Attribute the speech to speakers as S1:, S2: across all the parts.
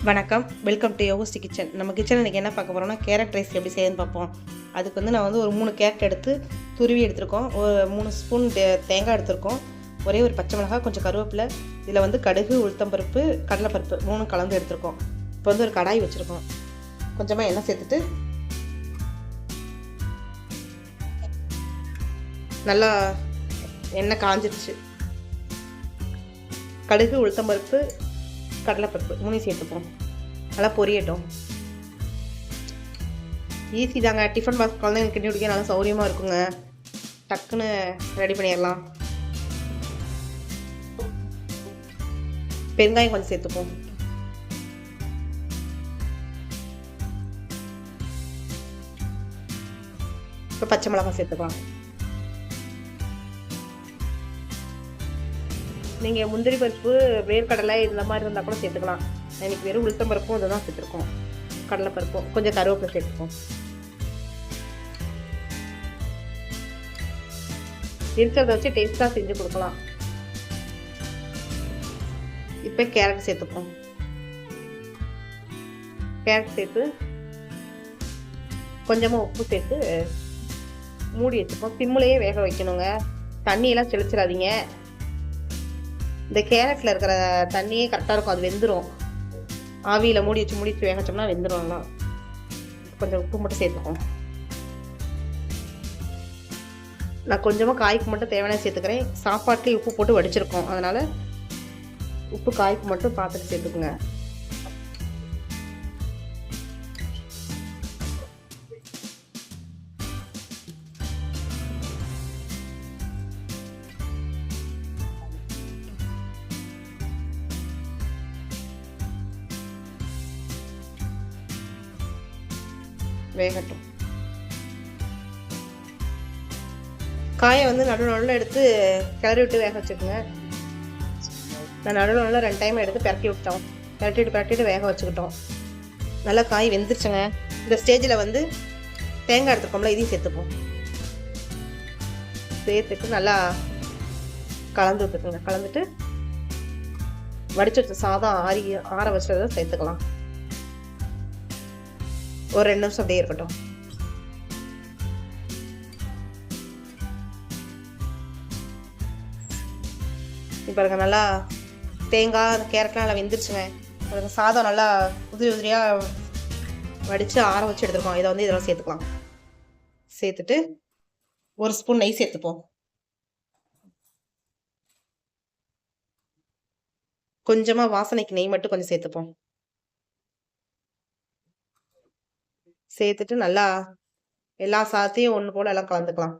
S1: வணக்கம், welcome to யோகஸ்டி kitchen. நம்ம kitchen இன்றைக்கி என்ன பார்க்க போகிறோம்னா கேரட் ரைஸ் எப்படி செய்யுதுன்னு பார்ப்போம். அதுக்கு நான் ஒரு 3 கேரட் எடுத்து துருவி எடுத்துருக்கோம். ஒரு 3 ஸ்பூன் தேங்காய் எடுத்துருக்கோம். ஒரே ஒரு பச்சை மிளகாய், கொஞ்சம் கருவேப்பிலை, இதில் கடுகு, உளுத்தம்பருப்பு, கடலைப்பருப்பு 3 கலந்து எடுத்துருக்கோம். இப்போ ஒரு கடாய் வச்சுருக்கோம். கொஞ்சமாக எண்ணெய் சேர்த்துட்டு நல்லா எண்ணெய் காஞ்சிருச்சு. கடுகு, உளுத்தம்பருப்பு, கடலைப்பருப்பு 3 சேர்த்துப்போம். நல்லா பொரியட்டும். ஈஸி தாங்க. டிஃபன் பாக்ஸ் குழந்தைங்களுக்கு கிண்டி குடிக்க நல்லா சௌரியமாக இருக்குங்க. டக்குன்னு ரெடி பண்ணிடலாம். பெருங்காயம் கொஞ்சம் சேர்த்துப்போம். இப்போ பச்சை மிளகாய் சேர்த்துக்கலாம். நீங்கள் முந்திரி பருப்பு, வேர்க்கடலை இந்த மாதிரி இருந்தால் கூட சேர்த்துக்கலாம். எனக்கு வெறும் உளுத்தம் பருப்பும் இதை தான் சேர்த்துருக்கோம். கடலைப்பருப்பும் கொஞ்சம் கருவேப்பிலை சேர்த்துப்போம். இருக்கிறத வச்சு டேஸ்ட்டாக செஞ்சு கொடுக்கலாம். இப்போ கேரட் சேர்த்துப்போம். கேரட் சேர்த்து கொஞ்சமாக உப்பு சேர்த்து மூடி வச்சுப்போம். சிம்முலையே வேக வைக்கணுங்க. தண்ணியெல்லாம் தெளிச்சிடாதீங்க. இந்த கேரட்டில் இருக்கிற தண்ணியே கரெக்டாக இருக்கும். அது வெந்துடும். ஆவியில் மூடி வச்சு வேக வச்சோம்னா வெந்துடும்லாம். கொஞ்சம் உப்பு மட்டும் சேர்த்துக்கோம். நான் கொஞ்சமாக காய்க்கு மட்டும் தேவையான சேர்த்துக்கிறேன். சாப்பாட்டுலேயே உப்பு போட்டு வடிச்சிருக்கோம். அதனால் உப்பு காய்க்கு மட்டும் பார்த்துட்டு சேர்த்துக்குங்க. வேகட்டும். காயை நடுவில் எடுத்து கிளறி விட்டு வேக வச்சுக்கோங்க. நான் நடுவில் 2 டைம் எடுத்து பிரட்டிட்டு வேக வச்சுக்கிட்டோம். நல்லா காய் வெந்துருச்சுங்க. இந்த ஸ்டேஜில் தேங்காய் எடுத்துக்கோம்ல, இதையும் சேர்த்துப்போம். சேர்த்துட்டு நல்லா கலந்து விட்டுக்குங்க. கலந்துட்டு வடிச்சு வச்ச சாதம் ஆற வச்சதை சேர்த்துக்கலாம். ஒரு 2 நிமிஷம் அப்படியே இருக்கட்டும். இப்போ பாருங்க, நல்லா தேங்காய், கேரட்லாம் நல்லா வெந்துருச்சுங்க. பாருங்க, சாதம் நல்லா உதிரியாக வடித்து ஆற வச்சு எடுத்துருக்கோம். இதை இதெல்லாம் சேர்த்துக்கலாம். சேர்த்துட்டு ஒரு ஸ்பூன் நெய் சேர்த்துப்போம். கொஞ்சமாக வாசனைக்கு நெய் மட்டும் கொஞ்சம் சேர்த்துப்போம். சேர்த்துட்டு நல்லா எல்லா சாதத்தையும் ஒன்று போல எல்லாம் கலந்துக்கலாம்.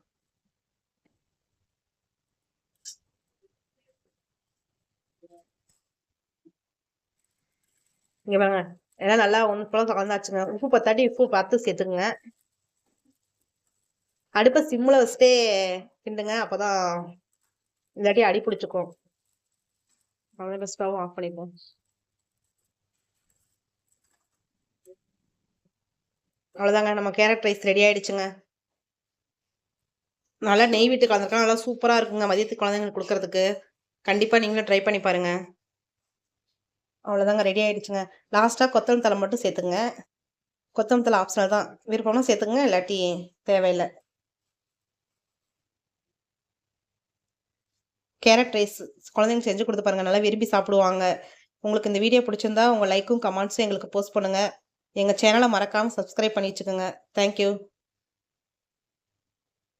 S1: இங்க வாங்க, எல்லாம் நல்லா ஒன்று போல கலந்தாச்சுங்க. உப்பு பத்தாட்டி உப்பு பார்த்து சேர்த்துக்குங்க. அடுப்பை சிம்மில் வச்சுட்டே கிண்டுங்க. அப்போதான் இல்லாட்டி அடி பிடிச்சிக்கும். அவ்வளோ ஸ்டவ் ஆஃப் பண்ணிப்போம். அவ்வளோதாங்க, நம்ம கேரட் ரைஸ் ரெடி ஆகிடுச்சுங்க. நல்லா நெய் விட்டு கலந்துருக்கா, நல்லா சூப்பராக இருக்குங்க மதியத்துக்கு குழந்தைங்களுக்கு கொடுக்கறதுக்கு. கண்டிப்பாக நீங்களும் ட்ரை பண்ணி பாருங்கள். அவ்வளோதாங்க, ரெடி ஆகிடுச்சுங்க. லாஸ்ட்டாக கொத்தமல்லி தழை மட்டும் சேர்த்துங்க. கொத்தமல்லி தழை ஆப்ஷனல் தான். விருப்பம்னா சேர்த்துங்க, இல்லாட்டி தேவையில்லை. கேரட் ரைஸ் குழந்தைங்க செஞ்சு கொடுத்து பாருங்கள், நல்லா விரும்பி சாப்பிடுவாங்க. உங்களுக்கு இந்த வீடியோ பிடிச்சிருந்தா உங்கள் லைக்கும் கமெண்ட்ஸும் எங்களுக்கு போஸ்ட் பண்ணுங்கள். எங்கள் சேனலை மறக்காமல் சப்ஸ்கிரைப் பண்ணி வச்சுக்கோங்க. தேங்க்யூ.